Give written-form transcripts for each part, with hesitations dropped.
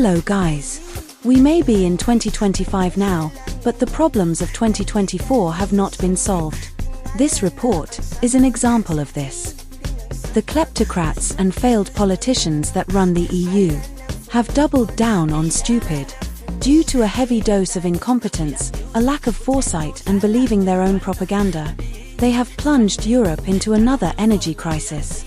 Hello guys. We may be in 2025 now, but the problems of 2024 have not been solved. This report is an example of this. The kleptocrats and failed politicians that run the EU have doubled down on stupid. Due to a heavy dose of incompetence, a lack of foresight and believing their own propaganda, they have plunged Europe into another energy crisis.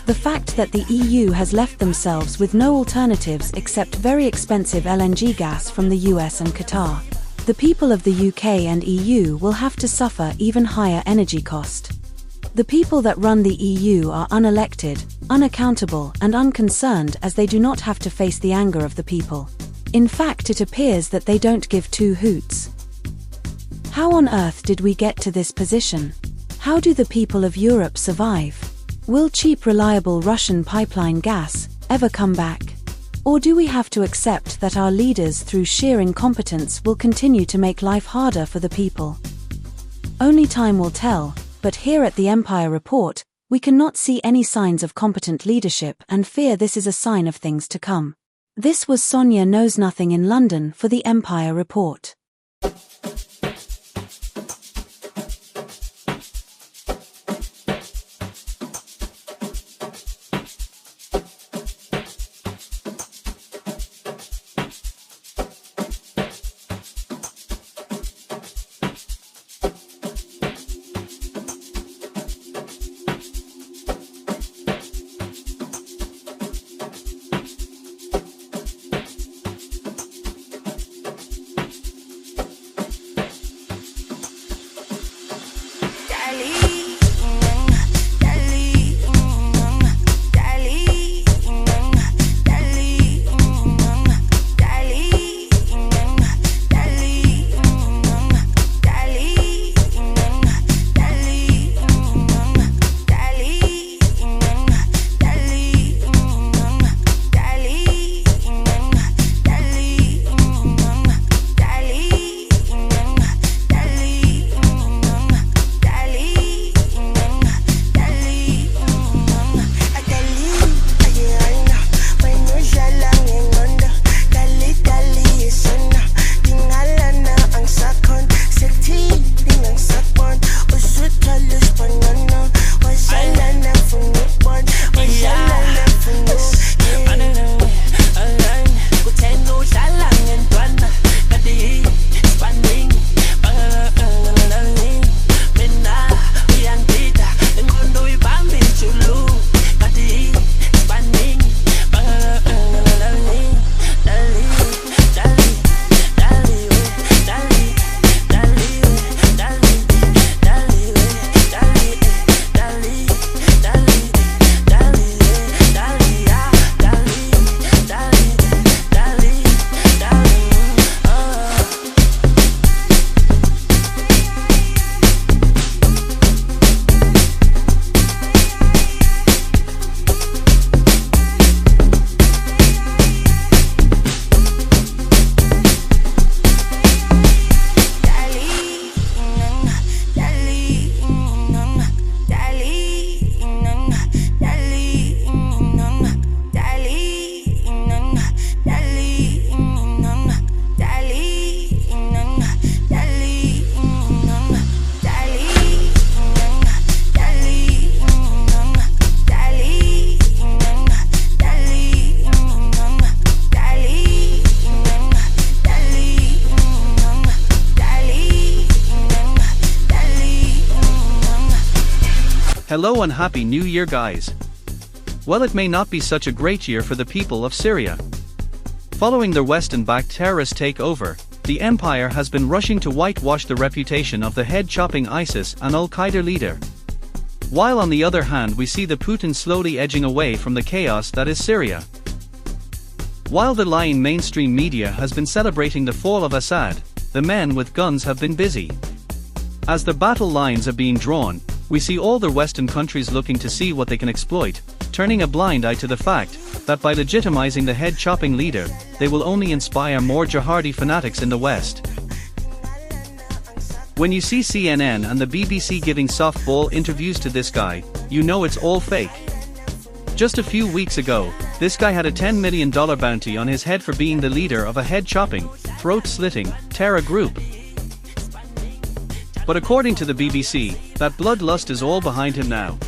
The fact that the EU has left themselves with no alternatives except very expensive LNG gas from the US and Qatar. The people of the UK and EU will have to suffer even higher energy cost. The people that run the EU are unelected, unaccountable and unconcerned as they do not have to face the anger of the people. In fact, it appears that they don't give two hoots. How on earth did we get to this position? How do the people of Europe survive? Will cheap, reliable Russian pipeline gas ever come back? Or do we have to accept that our leaders, through sheer incompetence, will continue to make life harder for the people? Only time will tell, but here at the Empire Report, we cannot see any signs of competent leadership and fear this is a sign of things to come. This was Sonia Knows Nothing in London for the Empire Report. Hello and Happy New Year guys! Well, it may not be such a great year for the people of Syria. Following their Western-backed terrorist takeover, the empire has been rushing to whitewash the reputation of the head-chopping ISIS and Al-Qaeda leader. While on the other hand we see the Putin slowly edging away from the chaos that is Syria. While the lying mainstream media has been celebrating the fall of Assad, the men with guns have been busy. As the battle lines are being drawn, we see all the Western countries looking to see what they can exploit, turning a blind eye to the fact that by legitimizing the head-chopping leader, they will only inspire more jihadi fanatics in the West. When you see CNN and the BBC giving softball interviews to this guy, you know it's all fake. Just a few weeks ago, this guy had a $10 million bounty on his head for being the leader of a head-chopping, throat-slitting, terror group. But according to the BBC, that bloodlust is all behind him now.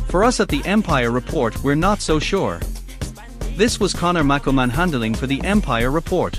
For us at the Empire Report, we're not so sure. This was Conor McElman handling for the Empire Report.